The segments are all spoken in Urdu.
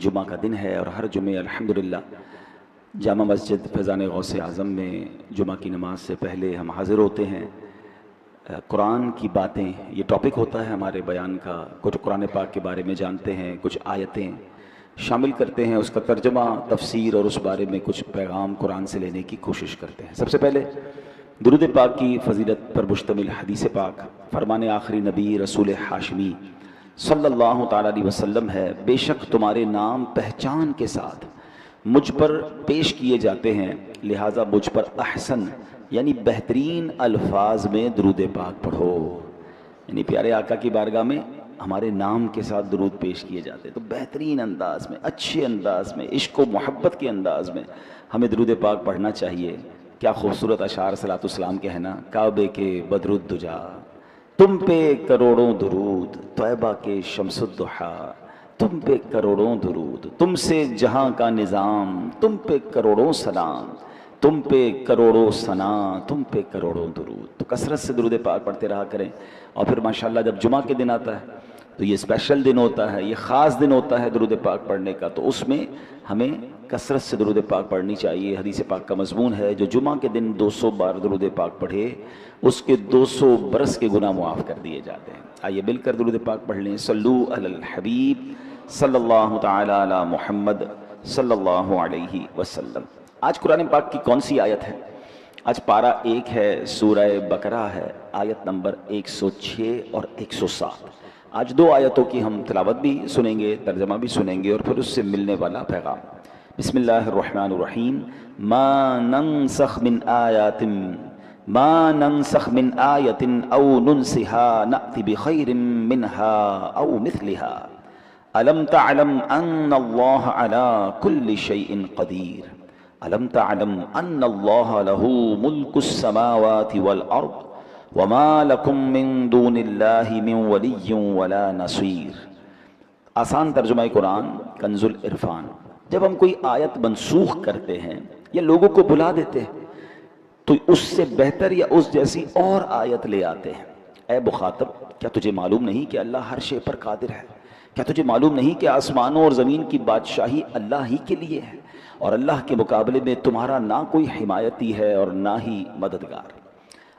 جمعہ کا دن ہے اور ہر جمعے الحمدللہ جامع مسجد فیضان غوث اعظم میں جمعہ کی نماز سے پہلے ہم حاضر ہوتے ہیں۔ قرآن کی باتیں یہ ٹاپک ہوتا ہے ہمارے بیان کا، کچھ قرآن پاک کے بارے میں جانتے ہیں، کچھ آیتیں شامل کرتے ہیں، اس کا ترجمہ تفسیر اور اس بارے میں کچھ پیغام قرآن سے لینے کی کوشش کرتے ہیں۔ سب سے پہلے درود پاک کی فضیلت پر مشتمل حدیث پاک فرمان آخری نبی رسول ہاشمی صلی اللہ تعالیٰ علیہ وسلم ہے، بے شک تمہارے نام پہچان کے ساتھ مجھ پر پیش کیے جاتے ہیں، لہٰذا مجھ پر احسن یعنی بہترین الفاظ میں درود پاک پڑھو۔ یعنی پیارے آقا کی بارگاہ میں ہمارے نام کے ساتھ درود پیش کیے جاتے ہیں، تو بہترین انداز میں، اچھے انداز میں، عشق و محبت کے انداز میں ہمیں درود پاک پڑھنا چاہیے۔ کیا خوبصورت اشعار صلاۃ السلام کے ہیں نا، کعبے کے بدر الدجا تم پہ کروڑوں درود، طیبہ کے شمس الضحیٰ تم پہ کروڑوں درود، تم سے جہاں کا نظام تم پہ کروڑوں سلام، تم پہ کروڑوں ثنا تم پہ کروڑوں درود۔ تو کثرت سے درود پاک پڑھتے رہا کریں، اور پھر ماشاءاللہ جب جمعہ کے دن آتا ہے تو یہ اسپیشل دن ہوتا ہے، یہ خاص دن ہوتا ہے درود پاک پڑھنے کا، تو اس میں ہمیں کثرت سے درود پاک پڑھنی چاہیے۔ حدیث پاک کا مضمون ہے جو جمعہ کے دن 200 بار درود پاک پڑھے اس کے 200 برس کے گناہ معاف کر دیے جاتے ہیں۔ آئیے مل کر درود پاک پڑھ لیں۔ صلو علی الحبیب صلی اللہ تعالی علی محمد صلی اللہ علیہ وسلم۔ آج قرآن پاک کی کون سی آیت ہے؟ آج پارہ 1 ہے، سورہ بقرہ ہے، آیت نمبر 106 اور 107۔ آج 2 آیتوں کی ہم تلاوت بھی سنیں گے، ترجمہ بھی سنیں گے، اور پھر اس سے ملنے والا پیغام۔ بسم اللہ الرحمن الرحیم۔ ما ننسخ من آیات او ننسها نأتی بخیر منها او مثلها الم تعلم ان اللہ علی کل شیء قدیر الم تعلم ان اللہ له ملک السماوات والارض وما لکم من دون اللہ من ولی ولا نصیر۔ آسان ترجمہ قرآن کنز العرفان۔ جب ہم کوئی آیت منسوخ کرتے ہیں یا لوگوں کو بلا دیتے ہیں تو اس سے بہتر یا اس جیسی اور آیت لے آتے ہیں۔ اے مخاطب، کیا تجھے معلوم نہیں کہ اللہ ہر شے پر قادر ہے؟ کیا تجھے معلوم نہیں کہ آسمانوں اور زمین کی بادشاہی اللہ ہی کے لیے ہے، اور اللہ کے مقابلے میں تمہارا نہ کوئی حمایتی ہے اور نہ ہی مددگار۔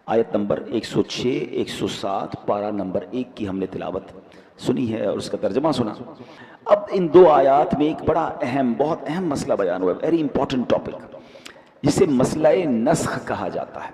آیت نمبر 106 107 پارہ نمبر 1 کی ہم نے تلاوت سنی ہے اور اس کا ترجمہ سنا۔ اب ان 2 آیات میں ایک بڑا اہم، بہت اہم مسئلہ بیان ہوا ہے، ویری امپورٹنٹ ٹاپک، جسے مسئلہ نسخ کہا جاتا ہے۔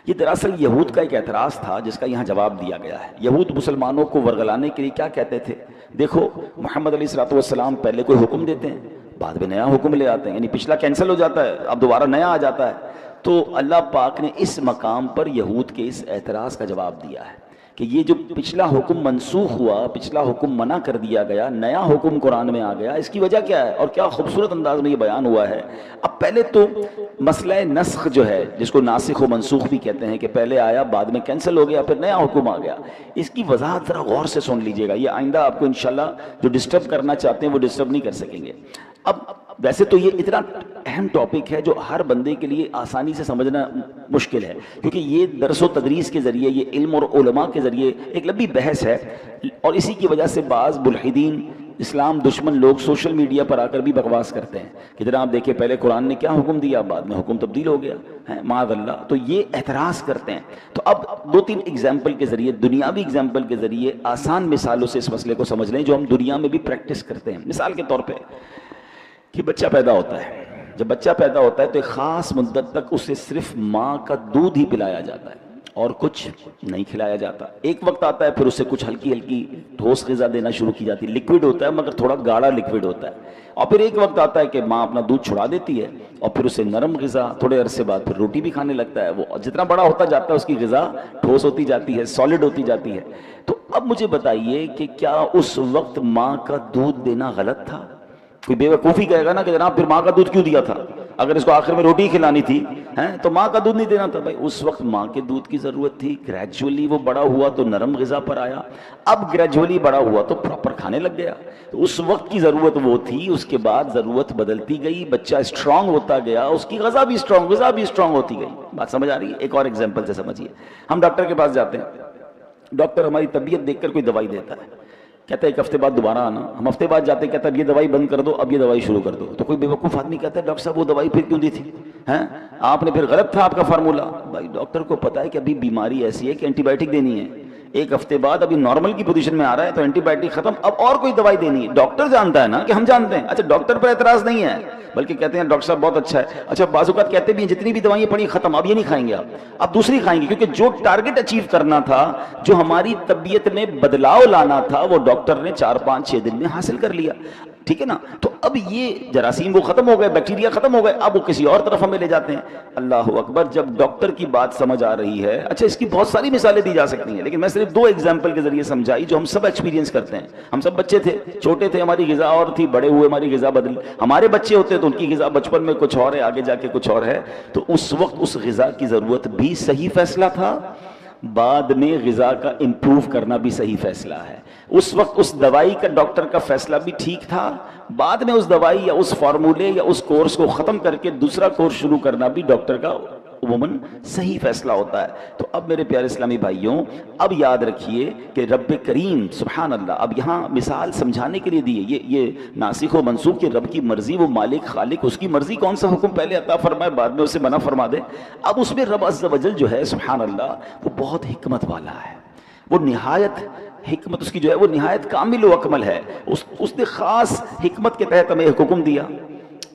یہ دراصل یہود کا ایک اعتراض تھا جس کا یہاں جواب دیا گیا ہے۔ یہود مسلمانوں کو ورگلانے کے لیے کیا کہتے تھے؟ دیکھو محمد علیہ الصلوۃ والسلام پہلے کوئی حکم دیتے ہیں، بعد میں نیا حکم لے آتے ہیں، یعنی پچھلا کینسل ہو جاتا ہے، اب دوبارہ نیا آ جاتا ہے۔ تو اللہ پاک نے اس مقام پر یہود کے اس اعتراض کا جواب دیا ہے کہ یہ جو پچھلا حکم منسوخ ہوا، پچھلا حکم منع کر دیا گیا، نیا حکم قرآن میں آ گیا، اس کی وجہ کیا ہے؟ اور کیا خوبصورت انداز میں یہ بیان ہوا ہے۔ اب پہلے تو مسئلہ نسخ جو ہے، جس کو ناسخ و منسوخ بھی کہتے ہیں، کہ پہلے آیا بعد میں کینسل ہو گیا پھر نیا حکم آ گیا، اس کی وضاحت ذرا غور سے سن لیجئے گا، یہ آئندہ آپ کو انشاءاللہ جو ڈسٹرب کرنا چاہتے ہیں وہ ڈسٹرب نہیں کر سکیں گے۔ اب ویسے تو یہ اتنا اہم ٹاپک ہے جو ہر بندے کے لیے آسانی سے سمجھنا مشکل ہے، کیونکہ یہ درس و تدریس کے ذریعے، یہ علم اور علماء کے ذریعے ایک لمبی بحث ہے، اور اسی کی وجہ سے بعض ملحدین، اسلام دشمن لوگ سوشل میڈیا پر آ کر بھی بکواس کرتے ہیں کہ جناب دیکھیں پہلے قرآن نے کیا حکم دیا، بعد میں حکم تبدیل ہو گیا ہے، معاذ اللہ۔ تو یہ اعتراض کرتے ہیں۔ تو اب 2-3 ایگزامپل کے ذریعے، دنیاوی ایگزامپل کے ذریعے، آسان مثالوں سے اس مسئلے کو سمجھ لیں جو ہم دنیا میں بھی پریکٹس کرتے ہیں۔ مثال کے طور پہ کہ بچہ پیدا ہوتا ہے، جب بچہ پیدا ہوتا ہے تو ایک خاص مدت تک اسے صرف ماں کا دودھ ہی پلایا جاتا ہے اور کچھ نہیں کھلایا جاتا۔ ایک وقت آتا ہے پھر اسے کچھ ہلکی ہلکی ٹھوس غذا دینا شروع کی جاتی ہے، لکوڈ ہوتا ہے مگر تھوڑا گاڑھا لکوڈ ہوتا ہے، اور پھر ایک وقت آتا ہے کہ ماں اپنا دودھ چھڑا دیتی ہے اور پھر اسے نرم غذا، تھوڑے عرصے بعد پھر روٹی بھی کھانے لگتا ہے، وہ جتنا بڑا ہوتا جاتا ہے اس کی غذا ٹھوس ہوتی جاتی ہے، سالڈ ہوتی جاتی ہے۔ تو اب مجھے بتائیے کہ کیا اس وقت ماں کا دودھ دینا غلط تھا؟ کوئی بے وقوفی کہے گا نا کہ جناب پھر ماں کا دودھ کیوں دیا تھا، اگر اس کو آخر میں روٹی کھلانی تھی تو ماں کا دودھ نہیں دینا تھا۔ بھائی اس وقت ماں کے دودھ کی ضرورت تھی، گریجولی وہ بڑا ہوا تو نرم غذا پر آیا، اب گریجولی بڑا ہوا تو پراپر کھانے لگ گیا۔ تو اس وقت کی ضرورت وہ تھی، اس کے بعد ضرورت بدلتی گئی، بچہ اسٹرانگ ہوتا گیا، اس کی غذا بھی اسٹرانگ ہوتی گئی۔ بات سمجھ آ رہی ہے؟ ایک اور ایگزامپل سے سمجھیے، ہم ڈاکٹر کے پاس جاتے ہیں، ڈاکٹر ہماری طبیعت دیکھ کر کوئی دوائی دیتا ہے کہتا ہے ایک ہفتے بعد دوبارہ آنا. ہم ہفتے بعد جاتے ہیں, کہتا ہے اب یہ دوائی بند کر دو, اب یہ دوائی شروع کر دو. تو کوئی بیوقوف آدمی کہتا ہے ڈاکٹر صاحب وہ دوائی پھر کیوں دی تھی, ہیں آپ نے پھر غلط تھا آپ کا فارمولہ. بھائی ڈاکٹر کو پتا ہے کہ ابھی بیماری ایسی ہے کہ اینٹی بائیوٹک دینی ہے, ایک ہفتے بعد ابھی نارمل کی پوزیشن میں آ رہا ہے تو اینٹی بائیوٹک ختم, اب اور کوئی دوائی دینی ہے. ڈاکٹر جانتا ہے نا کہ ہم جانتے ہیں. اچھا ڈاکٹر پر اعتراض نہیں ہے, بلکہ کہتے ہیں ڈاکٹر صاحب بہت اچھا ہے. اچھا بعض اوقات کہتے بھی ہیں جتنی بھی دوائیں پڑی ختم, اب یہ نہیں کھائیں گے, اب دوسری کھائیں گے, کیونکہ جو ٹارگٹ اچیو کرنا تھا, جو ہماری طبیعت میں بدلاؤ لانا تھا, وہ ڈاکٹر نے 4-5-6 دن میں حاصل کر لیا. ٹھیک ہے نا. تو اب یہ جراثیم وہ ختم ہو گئے, بیکٹیریا ختم ہو گئے, اب وہ کسی اور طرف ہمیں لے جاتے ہیں. اللہ اکبر. جب ڈاکٹر کی بات سمجھ آ رہی ہے, اچھا اس کی بہت ساری مثالیں دی جا سکتی ہیں, لیکن میں صرف 2 ایگزامپل کے ذریعے سمجھائی جو ہم سب ایکسپیرینس کرتے ہیں. ہم سب بچے تھے, چھوٹے تھے, ہماری غذا اور تھی, بڑے ہوئے ہماری غذا بدلی. ہمارے بچے ہوتے تو ان کی غذا بچپن میں کچھ اور ہے, آگے جا کے کچھ اور ہے. تو اس وقت اس غذا کی ضرورت بھی صحیح فیصلہ تھا, بعد میں غذا کا امپروو کرنا بھی صحیح فیصلہ ہے. اس وقت اس دوائی کا ڈاکٹر کا فیصلہ بھی ٹھیک تھا, بعد میں اس دوائی یا اس فارمولے یا اس کورس کو ختم کر کے دوسرا کورس شروع کرنا بھی ڈاکٹر کا عموماً صحیح فیصلہ ہوتا ہے. تو اب میرے پیارے اسلامی بھائیوں, اب یاد رکھیے کہ رب کریم سبحان اللہ, اب یہاں مثال سمجھانے کے لیے دی ہے. یہ ناسخ و منسوخ کہ رب کی مرضی, وہ مالک خالق, اس کی مرضی کون سا حکم پہلے عطا فرمائے بعد میں اسے منع فرما دے. اب اس میں رب عز و جل جو ہے سبحان اللہ وہ بہت حکمت والا ہے, وہ نہایت حکمت اس کی جو ہے وہ نہایت کامل و اکمل ہے. اس نے خاص حکمت کے تحت ہمیں ایک حکم دیا,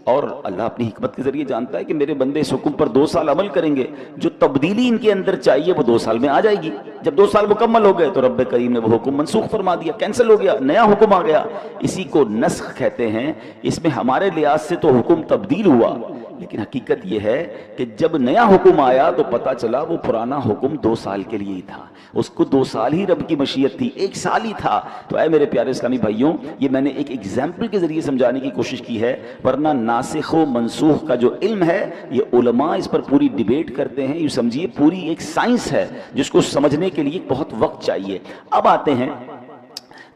اور اللہ اپنی حکمت کے ذریعے جانتا ہے کہ میرے بندے اس حکم پر 2 سال عمل کریں گے, جو تبدیلی ان کے اندر چاہیے وہ 2 سال میں آ جائے گی. جب 2 سال مکمل ہو گئے تو رب کریم نے وہ حکم منسوخ فرما دیا, کینسل ہو گیا, نیا حکم آ گیا. اسی کو نسخ کہتے ہیں. اس میں ہمارے لحاظ سے تو حکم تبدیل ہوا, لیکن حقیقت یہ ہے کہ جب نیا حکم آیا تو پتا چلا وہ پرانا حکم 2 سال کے لیے ہی تھا. اس کو 2 سال ہی رب کی مشیت تھی, 1 سال ہی تھا. تو اے میرے پیارے اسلامی بھائیوں, یہ میں نے ایک ایگزامپل کے ذریعے سمجھانے کی کوشش کی ہے, ورنہ ناسخ و منسوخ کا جو علم ہے یہ علماء اس پر پوری ڈیبیٹ کرتے ہیں. یہ سمجھیے پوری ایک سائنس ہے جس کو سمجھنے کے لیے بہت وقت چاہیے. اب آتے ہیں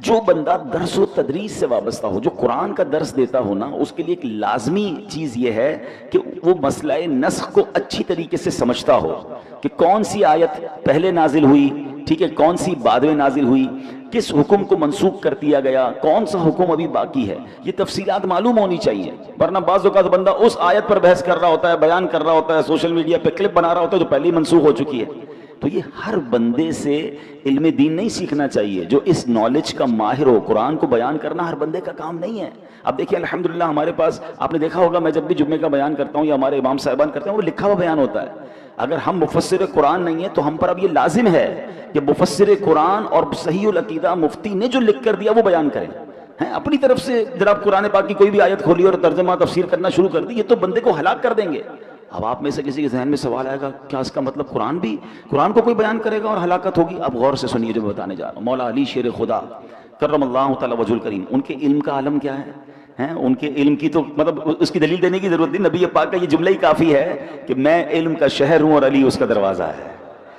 جو بندہ درس و تدریس سے وابستہ ہو, جو قرآن کا درس دیتا ہو نا, اس کے لیے ایک لازمی چیز یہ ہے کہ وہ مسئلہ نسخ کو اچھی طریقے سے سمجھتا ہو کہ کون سی آیت پہلے نازل ہوئی, ٹھیک ہے, کون سی بعد میں نازل ہوئی, کس حکم کو منسوخ کر دیا گیا, کون سا حکم ابھی باقی ہے. یہ تفصیلات معلوم ہونی چاہیے, ورنہ بعض اوقات بندہ اس آیت پر بحث کر رہا ہوتا ہے, بیان کر رہا ہوتا ہے, سوشل میڈیا پہ کلپ بنا رہا ہوتا ہے جو پہلے ہی منسوخ ہو چکی ہے. تو یہ ہر بندے سے علم دین نہیں سیکھنا چاہیے جو اس نالج کا ماہر ہو. قرآن کو بیان کرنا ہر بندے کا کام نہیں ہے. اب دیکھیے الحمدللہ ہمارے پاس, آپ نے دیکھا ہوگا میں جب بھی جمعے کا بیان کرتا ہوں یا ہمارے امام صاحبان کرتے ہیں, وہ لکھا ہوا بیان ہوتا ہے. اگر ہم مفسر قرآن نہیں ہیں تو ہم پر اب یہ لازم ہے کہ مفسر قرآن اور صحیح العقیدہ مفتی نے جو لکھ کر دیا وہ بیان کریں. اپنی طرف سے جناب قرآن پاک کی کوئی بھی آیت کھولی اور ترجمہ تفسیر کرنا شروع کر دی, یہ تو بندے کو ہلاک کر دیں گے. اب آپ میں سے کسی کے ذہن میں سوال آئے گا کیا اس کا مطلب قرآن کو کوئی بیان کرے گا اور ہلاکت ہوگی؟ اب غور سے سنیے جو میں بتانے جا رہا ہوں. مولا علی شیر خدا کرم اللہ تعالی وجہ الکریم, ان کے علم کا عالم کیا ہے, ان کے علم کی تو مطلب اس کی دلیل دینے کی ضرورت نہیں. نبی پاک کا یہ جملہ ہی کافی ہے کہ میں علم کا شہر ہوں اور علی اس کا دروازہ ہے.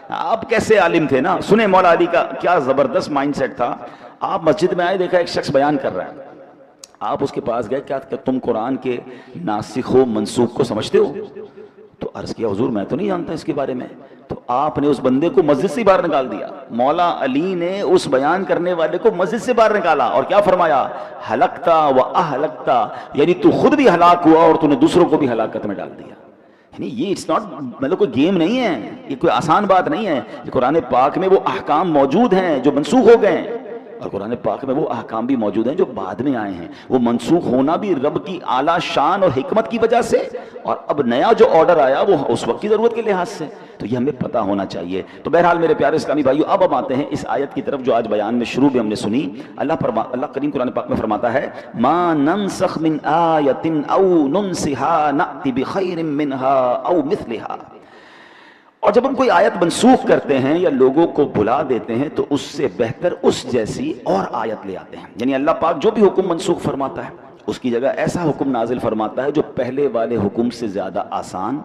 آپ کیسے عالم تھے نا, سنیں مولا علی کا کیا زبردست مائنڈ سیٹ تھا. آپ مسجد میں آئے, دیکھا ایک شخص بیان کر رہا ہے, آپ اس کے پاس گئے, کیا تم قرآن کے ناسخ و منسوخ کو سمجھتے ہو؟ تو عرض کیا حضور میں تو نہیں جانتا اس کے بارے میں. تو آپ نے اس بندے کو مسجد سے باہر نکال دیا. مولا علی نے اس بیان کرنے والے کو مسجد سے باہر نکالا اور کیا فرمایا, ہلکتا و اہلکتا, یعنی تو خود بھی ہلاک ہوا اور تو نے دوسروں کو بھی ہلاکت میں ڈال دیا. یعنی یہ اٹس ناٹ مطلب کوئی گیم نہیں ہے, یہ کوئی آسان بات نہیں ہے. قرآن پاک میں وہ احکام موجود ہیں جو منسوخ ہو گئے ہیں, اور قرآن پاک میں وہ احکام بھی موجود ہیں جو بعد میں آئے ہیں. وہ منسوخ ہونا بھی رب کی اعلیٰ شان اور حکمت کی وجہ سے, اور اب نیا جو آرڈر آیا وہ اس وقت کی ضرورت کے لحاظ سے. تو یہ ہمیں پتہ ہونا چاہیے. تو بہرحال میرے پیارے اسلامی بھائیو, اب ہم آتے ہیں اس آیت کی طرف جو آج بیان میں شروع بھی ہم نے سنی. اللہ کریم قرآن پاک میں فرماتا ہے, ما ننسخ من آیت او ننسها نأتی بخیر منها او مثلها. اور جب ہم کوئی آیت منسوخ کرتے ہیں یا لوگوں کو بھلا دیتے ہیں تو اس سے بہتر اس جیسی اور آیت لے آتے ہیں. یعنی اللہ پاک جو بھی حکم منسوخ فرماتا ہے اس کی جگہ ایسا حکم نازل فرماتا ہے جو پہلے والے حکم سے زیادہ آسان،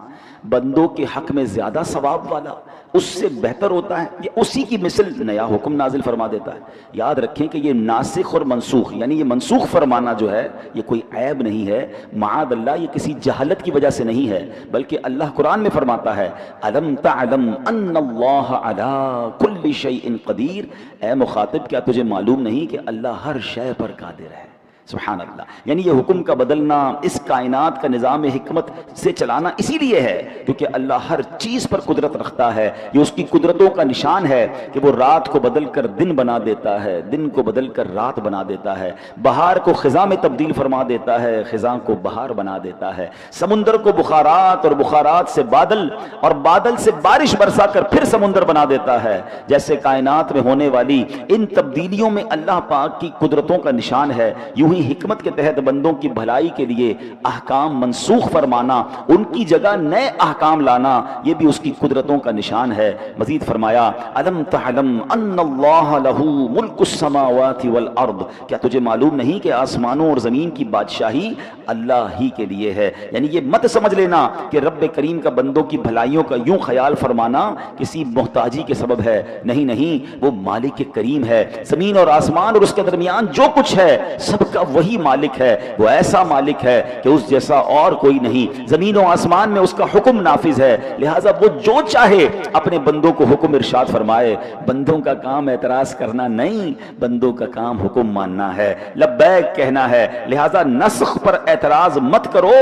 بندوں کے حق میں زیادہ ثواب والا، اس سے بہتر ہوتا ہے، یہ اسی کی مثل نیا حکم نازل فرما دیتا ہے۔ یاد رکھیں کہ یہ ناسخ اور منسوخ، یعنی یہ منسوخ فرمانا جو ہے یہ کوئی عیب نہیں ہے، معاذ اللہ یہ کسی جہالت کی وجہ سے نہیں ہے، بلکہ اللہ قرآن میں فرماتا ہے الم تعلم ان اللہ علی کل شیء قدیر، اے مخاطب کیا تجھے معلوم نہیں کہ اللہ ہر شے پر قادر ہے۔ سبحان اللہ، یعنی یہ حکم کا بدلنا، اس کائنات کا نظام حکمت سے چلانا اسی لیے ہے کیونکہ اللہ ہر چیز پر قدرت رکھتا ہے۔ یہ اس کی قدرتوں کا نشان ہے کہ وہ رات کو بدل کر دن بنا دیتا ہے، دن کو بدل کر رات بنا دیتا ہے، بہار کو خزاں میں تبدیل فرما دیتا ہے، خزاں کو بہار بنا دیتا ہے، سمندر کو بخارات اور بخارات سے بادل اور بادل سے بارش برسا کر پھر سمندر بنا دیتا ہے۔ جیسے کائنات میں ہونے والی ان تبدیلیوں میں اللہ پاک کی قدرتوں کا نشان ہے، یوں حکمت کے تحت بندوں کی بھلائی کے لیے احکام منسوخ فرمانا، ان کی جگہ نئے احکام لانا، یہ بھی اس کی قدرتوں کا نشان ہے۔ مزید فرمایا الم تعلم ان اللہ لہ ملک السماوات والارض، کیا تجھے معلوم نہیں کہ آسمانوں اور زمین کی بادشاہی اللہ ہی کے لیے ہے۔ یعنی یہ مت سمجھ لینا کہ رب کریم کا بندوں کی بھلائیوں کا یوں خیال فرمانا کسی محتاجی کے سبب ہے، نہیں نہیں، وہ مالک کریم ہے۔ زمین اور آسمان اور اس کے درمیان جو کچھ ہے سب کا وہی مالک ہے، وہ ایسا مالک ہے کہ اس جیسا اور کوئی نہیں۔ زمین و آسمان میں اس کا حکم نافذ ہے، لہٰذا وہ جو چاہے اپنے بندوں کو حکم ارشاد فرمائے۔ بندوں کا کام اعتراض کرنا نہیں، بندوں کا کام حکم ماننا ہے، لبیک کہنا ہے۔ لہٰذا نسخ پر اعتراض مت کرو،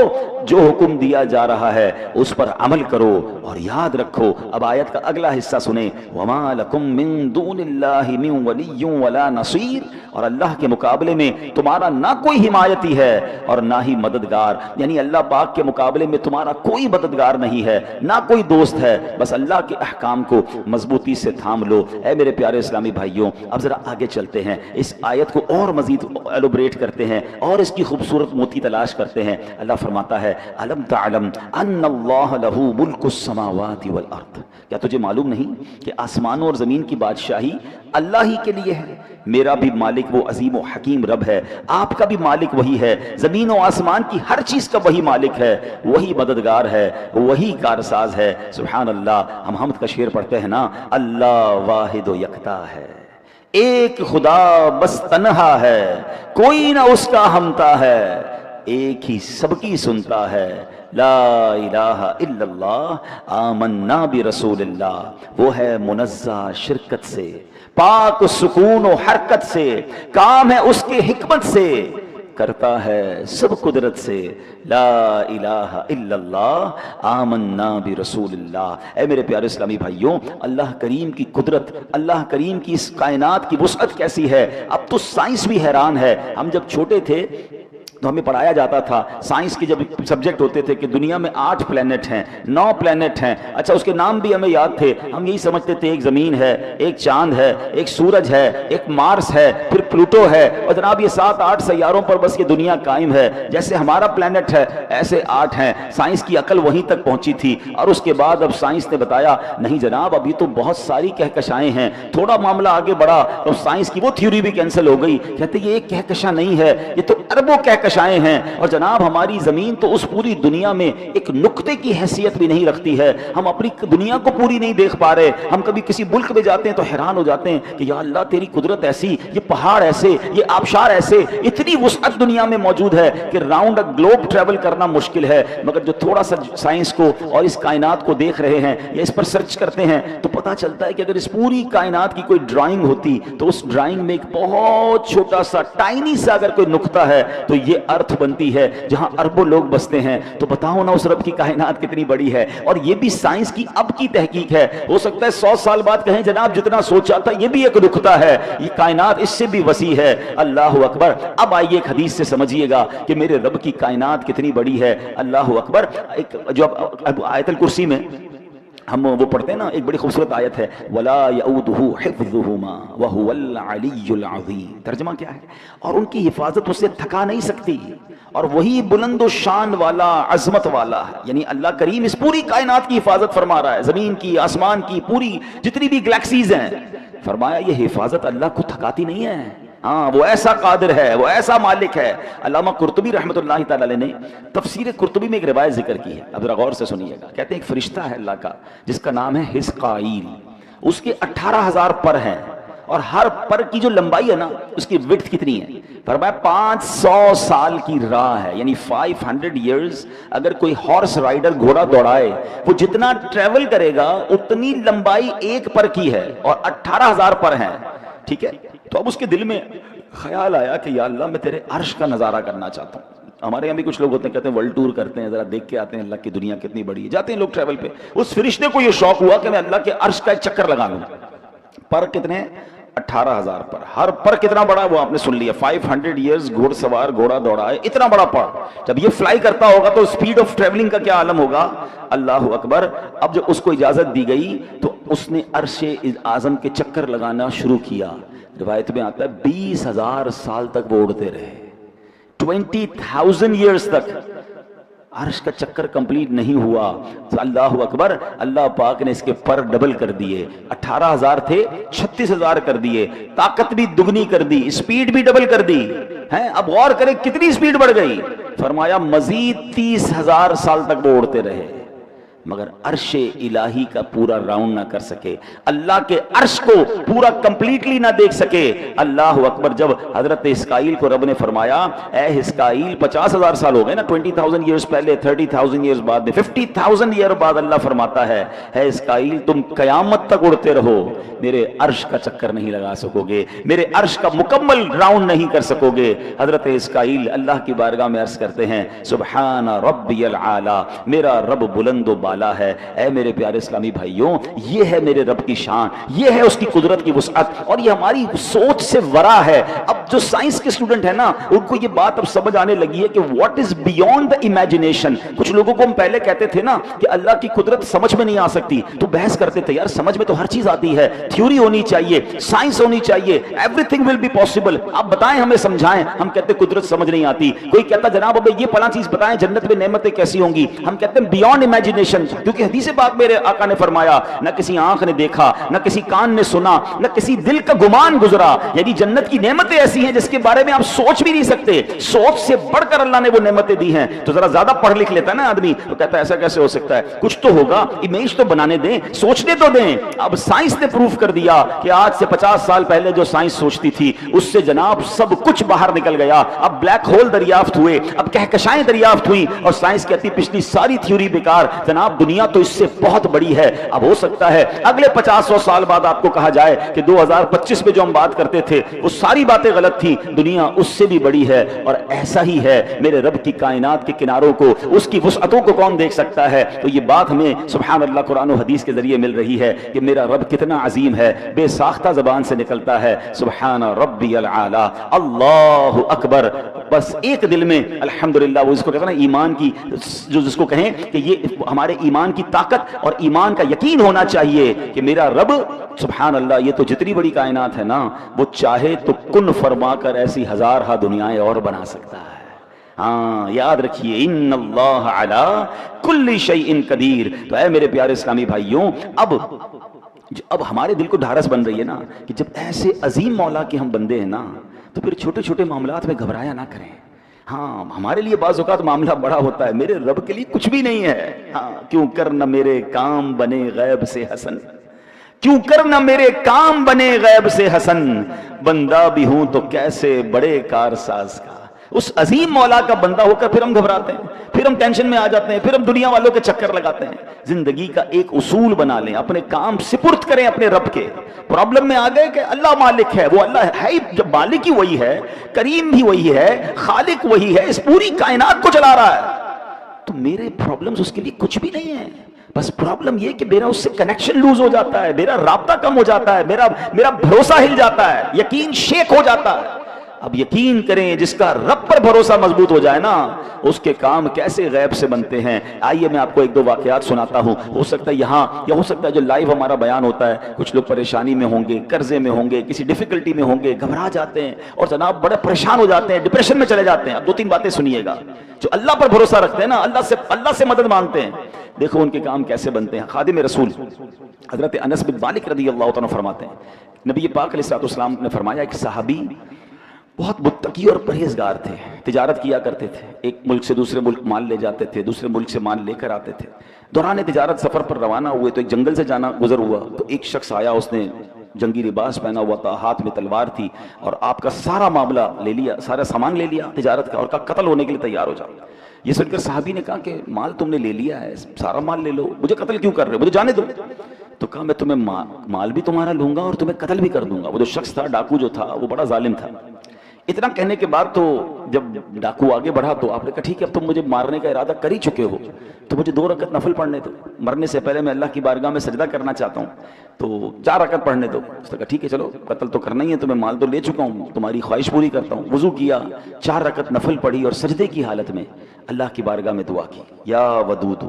جو حکم دیا جا رہا ہے اس پر عمل کرو۔ اور یاد رکھو، اب آیت کا اگلا حصہ سنیں، وَمَا لَكُم مِّن دُونِ اللَّهِ مِن وَلِيٌّ وَلَا نَصِيرٌ، اور اللہ کے مقابلے میں تمہارا نہ کوئی حمایتی ہے اور نہ ہی مددگار، یعنی اللہ پاک کے مقابلے میں تمہارا کوئی مددگار نہیں ہے، نہ کوئی دوست ہے، بس اللہ کے احکام کو مضبوطی سے تھام لو۔ اے میرے پیارے اسلامی بھائیوں، اب ذرا آگے چلتے ہیں، اس آیت کو اور مزید ایلوبریٹ کرتے ہیں اور اس کی خوبصورت موتی تلاش کرتے ہیں۔ اللہ فرماتا ہے الم تعلم ان اللہ لہ ملک السماوات والارض، کیا تجھے معلوم نہیں کہ آسمانوں اور زمین کی بادشاہی اللہ ہی کے لیے ہے۔ میرا بھی مالک وہ عظیم و حکیم رب ہے، آپ کا بھی مالک وہی ہے، زمین و آسمان کی ہر چیز کا وہی مالک ہے، وہی مددگار ہے، وہی کارساز ہے۔ سبحان اللہ، ہم حمد کا شعر پڑھتے ہیں نا، اللہ واحد و یکتا ہے، ایک خدا بس تنہا ہے، کوئی نہ اس کا ہمتا ہے، ایک ہی سب کی سنتا ہے، لا الہ الا اللہ آمنا برسول اللہ، وہ ہے منزہ شرکت سے، پاک سکون و حرکت سے، کام ہے اس کے حکمت سے، کرتا ہے سب قدرت سے، لا الہ الا اللہ آمنا برسول اللہ۔ اے میرے پیارے اسلامی بھائیوں، اللہ کریم کی قدرت، اللہ کریم کی اس کائنات کی وسعت کیسی ہے، اب تو سائنس بھی حیران ہے۔ ہم جب چھوٹے تھے تو ہمیں پڑھایا جاتا تھا، سائنس کی جب سبجیکٹ ہوتے تھے کہ دنیا میں 8 پلینٹ ہیں، 9 پلینٹ ہیں، اچھا اس کے نام بھی ہمیں یاد تھے، ہم یہی سمجھتے تھے ایک زمین ہے، ایک چاند ہے، ایک سورج ہے، ایک مارس ہے، پھر پلوٹو ہے، اور جناب یہ 7-8 سیاروں پر بس یہ دنیا قائم ہے، جیسے ہمارا پلینٹ ہے ایسے 8 ہیں۔ سائنس کی عقل وہیں تک پہنچی تھی، اور اس کے بعد اب سائنس نے بتایا نہیں جناب، ابھی تو بہت ساری کہکشائیں ہیں۔ تھوڑا معاملہ آگے بڑھا تو سائنس کی وہ تھیوری بھی کینسل ہو گئی، کہتے یہ ایک کہکشاں نہیں ہے، یہ تو اربوں کہکشائیں ہیں۔ اور جناب ہماری زمین تو اس پوری دنیا میں ایک نقطے کی حیثیت بھی نہیں رکھتی ہے، ہم اپنی دنیا کو پوری نہیں دیکھ پا رہے۔ ہم کبھی کسی ملک میں جاتے ہیں تو حیران ہو جاتے ہیں کہ یا اللہ تیری قدرت ایسی، یہ پہاڑ ایسے، یہ آبشار ایسے، اتنی وسعت دنیا میں موجود ہے کہ راؤنڈ گلوب ٹریول کرنا مشکل ہے۔ مگر جو تھوڑا سا سائنس کو اور اس کائنات کو دیکھ رہے ہیں یا اس پر سرچ کرتے ہیں تو پتہ چلتا ہے کہ اگر اس پوری کائنات کی کوئی ڈرائنگ ہوتی تو اس ڈرائنگ میں ایک بہت چھوٹا سا ٹائنی سا اگر کوئی نقطہ ہے تو یہ ارتھ بنتی ہے جہاں اربوں لوگ بستے ہیں۔ تو بتاؤ نا اس رب کی کائنات کتنی بڑی ہے، اور یہ بھی سائنس کی اب کی تحقیق ہے۔ ہو سکتا ہے 100 سال بعد کہیں جناب جتنا سوچا تھا یہ بھی ایک نقطہ ہے، یہ کائنات اس سے بھی وسیع ہے۔ اللہ اکبر۔ اب آئیے ایک حدیث سے سمجھیے گا کہ میرے رب کی کائنات کتنی بڑی ہے۔ اللہ اکبر۔ ایک جو آیت الکرسی میں ہم وہ پڑھتے ہیں نا، ایک بڑی خوبصورت آیت ہے وَلَا يَؤُودُهُ حِفْظُهُمَا وَهُوَ الْعَلِيُّ الْعَظِيمُ، ترجمہ کیا ہے؟ اور ان کی حفاظت اسے تھکا نہیں سکتی، اور وہی بلند و شان والا، عظمت والا ہے۔ یعنی اللہ کریم اس پوری کائنات کی حفاظت فرما رہا ہے، زمین کی، آسمان کی، پوری جتنی بھی گلیکسیز ہیں، فرمایا یہ حفاظت اللہ کو تھکاتی نہیں ہے۔ ہاں وہ ایسا قادر ہے، وہ ایسا مالک ہے۔ علامہ قرطبی رحمۃ اللہ تعالی علیہ نے تفسیر قرطبی میں ایک روایت ذکر کی ہے، اب ذرا غور سے سنیے گا۔ کہتے ہیں ایک فرشتہ ہے اللہ کا جس کا نام ہے حزقائیل، اس کے 18,000 پر ہیں، اور ہر پر کی جو لمبائی ہے نا اس کی وڈتھ کتنی ہے؟ فرمایا 500 سال کی راہ ہے، یعنی 500 ایئرز۔ اگر کوئی ہارس رائڈر گھوڑا دوڑائے وہ جتنا ٹریول کرے گا اتنی لمبائی ایک پر کی ہے، اور 18,000 پر ہیں، ٹھیک ہے؟ تو اب اس کے دل میں خیال آیا کہ یا اللہ میں تیرے عرش کا نظارہ کرنا چاہتا ہوں۔ ہمارے یہاں بھی کچھ لوگ ہوتے ہیں کہتے ہیں ورلڈ ٹور کرتے ہیں، ذرا دیکھ کے آتے ہیں اللہ کی دنیا کتنی بڑی ہے، جاتے ہیں لوگ ٹریول پہ۔ اس فرشتے کو یہ شوق ہوا کہ میں اللہ کے عرش کا ایک چکر لگا لوں۔ پر کتنے؟ 18,000 پر۔ ہر پر کتنا بڑا وہ آپ نے سن لیا، 500 ایئرز گھوڑ سوار گھوڑا دوڑائے، اتنا بڑا پر۔ جب یہ فلائی کرتا ہوگا تو سپیڈ آف ٹریولنگ کا کیا عالم ہوگا، اللہ اکبر۔ اب جب اس کو اجازت دی گئی تو اس نے عرش اعظم کے چکر لگانا شروع کیا۔ روایت میں آتا ہے 20,000 سال تک وہ اڑتے رہے، 20,000 ایئرز تک عرش کا چکر کمپلیٹ نہیں ہوا۔ اللہ اکبر، اللہ پاک نے اس کے پر ڈبل کر دیے، 18,000 تھے 36,000 کر دیے، طاقت بھی دگنی کر دی، سپیڈ بھی ڈبل کر دی ہیں۔ اب غور کریں کتنی سپیڈ بڑھ گئی، فرمایا مزید 30,000 سال تک وہ اڑتے رہے، مگر عرش الہی کا پورا راؤنڈ نہ کر سکے، اللہ کے عرش کو پورا کمپلیٹلی نہ دیکھ سکے۔ اللہ اکبر۔ جب حضرت حزقائیل کو رب نے فرمایا اے حزقائیل 50,000 سال ہو گئے نا، 20,000 ایئرز پہلے، 30,000 ایئرز بعد میں، 50,000 ایئر بعد اللہ فرماتا ہے اے حزقائیل تم قیامت تک اڑتے رہو، میرے عرش کا چکر نہیں لگا سکو گے، میرے عرش کا مکمل راؤنڈ نہیں کر سکو گے۔ حضرت حزقائیل اللہ کی بارگاہ میں عرض کرتے ہیں سبحان ربی العالی، میرا رب بلند و ہے۔ اے میرے پیارے اسلامی بھائیوں، یہ ہے میرے رب کی شان، یہ ہے اس کی قدرت کی وسعت، اور یہ ہماری سوچ سے ورا ہے۔ اب جو سائنس کے اسٹوڈنٹ ہیں نا ان کو یہ بات اب سمجھ آنے لگی ہے کہ what is beyond the imagination. کچھ لوگوں کو ہم پہلے کہتے تھے نا کہ اللہ کی قدرت سمجھ میں نہیں آ سکتی، تو بحث کرتے تھے یار سمجھ میں تو ہر چیز آتی ہے، تھیوری ہونی چاہیے، سائنس ہونی چاہیے، everything will be possible, آپ بتائیں ہمیں سمجھائیں۔ ہم کہتے قدرت سمجھ نہیں آتی، کوئی کہتا جناب اب یہ فلاں چیز بتائیں جنت میں نعمتیں کیسی ہوں گی، ہم کہتے ہیں بیونڈ امیجنیشن، کیونکہ حدیث پاک میرے آقا نے فرمایا نہ کسی آنکھ نے دیکھا، نہ کسی کان نے سنا، نہ کسی دل کا گمان گزرا، یعنی جنت کی نعمتیں ایسی ہیں جس کے بارے میں آپ سوچ بھی نہیں سکتے، سوچ سے بڑھ کر اللہ نے وہ نعمتیں دی ہیں۔ تو ذرا زیادہ پڑھ لکھ لیتا ہے نا آدمی تو کہتا ہے ایسا کیسے ہو سکتا ہے، کچھ تو ہوگا، امیج تو بنانے دیں، سوچنے تو دیں۔ اب سائنس نے پروف کر دیا کہ آج سے 50 سال پہلے جو سائنس سوچتی تھی اس سے جناب سب کچھ باہر نکل گیا۔ اب بلیک ہول دریافت ہوئے، اب کہکشائیں دریافت ہوئی، اور سائنس کہتی پچھلی ساری تھیوری بیکار، جناب دنیا تو اس سے بہت بڑی ہے۔ اب ہو سکتا ہے اگلے 50-100 سال بعد آپ کو کہا جائے کہ 2025 میں جو ہم بات کرتے تھے وہ ساری باتیں غلط تھی، دنیا اس سے بھی بڑی ہے۔ اور ایسا ہی ہے میرے رب کی کائنات کے کناروں کو، اس کی وسعتوں کو کون دیکھ سکتا ہے؟ تو یہ بات ہمیں سبحان اللہ قرآن و حدیث کے ذریعے مل رہی ہے کہ میرا رب کتنا عظیم ہے، بے ساختہ زبان سے نکلتا ہے سبحان ربی العالی، اللہ اکبر۔ بس ایک دل میں الحمدللہ، وہ اس کو کہتے ہیں نا ایمان کی، جو جس کو کہیں کہ یہ ہمارے ایمان کی طاقت اور ایمان کا یقین ہونا چاہیے کہ میرا رب سبحان اللہ یہ تو جتنی بڑی کائنات ہے نا وہ چاہے تو کن فرما کر ایسی ہزارہا دنیایں اور بنا سکتا ہے۔ ہاں یاد رکھیے ان اللہ علی کل شیء قدیر۔ تو اے میرے پیارے اسلامی بھائیوں، اب ہمارے دل کو ڈھارس بن رہی ہے نا کہ جب ایسے عظیم مولا کے ہم بندے ہیں نا تو پھر چھوٹے چھوٹے معاملات میں گھبرایا نہ کریں۔ ہاں ہمارے لیے بعض اوقات معاملہ بڑا ہوتا ہے، میرے رب کے لیے کچھ بھی نہیں ہے۔ ہاں کیوں کر نہ میرے کام بنے غیب سے حسن، کیوں کر نہ میرے کام بنے غیب سے حسن، بندہ بھی ہوں تو کیسے بڑے کارساز کا۔ اس عظیم مولا کا بندہ ہو کر پھر ہم گھبراتے ہیں، پھر ہم ٹینشن میں آ جاتے ہیں، پھر ہم دنیا والوں کے چکر لگاتے ہیں۔ زندگی کا ایک اصول بنا لیں، اپنے کام سپرد کریں اپنے رب کے۔ پرابلم میں آ گئے کہ اللہ مالک ہے، وہ اللہ ہے ہی، جب مالک ہی وہی ہے، کریم بھی وہی ہے، خالق وہی ہے، اس پوری کائنات کو چلا رہا ہے، تو میرے پرابلمز اس کے لیے کچھ بھی نہیں ہیں۔ بس پرابلم یہ کہ میرا اس سے کنیکشن لوز ہو جاتا ہے، میرا رابطہ کم ہو جاتا ہے، میرا بھروسہ ہل جاتا ہے، یقین شیک ہو جاتا ہے۔ اب یقین کریں جس کا رب پر بھروسہ مضبوط ہو جائے نا اس کے کام کیسے غیب سے بنتے ہیں۔ آئیے میں آپ کو ایک دو واقعات سناتا ہوں، ہو سکتا ہے یہاں یا ہو سکتا ہے جو لائیو ہمارا بیان ہوتا ہے کچھ لوگ پریشانی میں ہوں گے، قرضے میں ہوں گے، کسی ڈیفیکلٹی میں ہوں گے، گھبرا جاتے ہیں اور جناب بڑے پریشان ہو جاتے ہیں، ڈپریشن میں چلے جاتے ہیں۔ اب دو تین باتیں سنیے گا، جو اللہ پر بھروسہ رکھتے ہیں نا، اللہ سے مدد مانگتے ہیں، دیکھو ان کے کام کیسے بنتے ہیں۔ خادم رسول حضرت انس بن مالک رضی اللہ عنہ فرماتے ہیں نبی پاک علیہ الصلوۃ والسلام نے فرمایا ایک صحابی بہت متقی اور پرہیزگار تھے، تجارت کیا کرتے تھے، ایک ملک سے دوسرے ملک مال لے جاتے تھے، دوسرے ملک سے مال لے کر آتے تھے۔ دوران تجارت سفر پر روانہ ہوئے تو ایک جنگل سے جانا گزر ہوا، تو ایک شخص آیا، اس نے جنگی لباس پہنا ہوا تھا، ہاتھ میں تلوار تھی، اور آپ کا سارا معاملہ لے لیا، سارا سامان لے لیا تجارت کا، اور کہا قتل ہونے کے لیے تیار ہو جاؤ۔ یہ سن کر صحابی نے کہا کہ مال تم نے لے لیا ہے، سارا مال لے لو، مجھے قتل کیوں کر رہے ہو، مجھے جانے دو۔ تو کہا میں تمہیں مال بھی تمہارا لوں گا اور تمہیں قتل بھی کر دوں گا۔ وہ جو شخص تھا، ڈاکو جو تھا، وہ بڑا ظالم تھا۔ اتنا کہنے کے بعد تو جب ڈاکو آگے بڑھا تو آپ نے کہا ٹھیک ہے، اب تم مجھے مارنے کا ارادہ کر ہی چکے ہو تو مجھے 2 رکعت نفل پڑھنے دو، مرنے سے پہلے میں اللہ کی بارگاہ میں سجدہ کرنا چاہتا ہوں، تو 4 رکعت پڑھنے دو۔ اس نے کہا ٹھیک ہے چلو، قتل تو کرنا ہی ہے، تمہیں مال تو لے چکا ہوں، تمہاری خواہش پوری کرتا ہوں۔ وضو کیا، 4 رکعت نفل پڑھی اور سجدے کی حالت میں اللہ کی بارگاہ میں دعا کی، یا ودود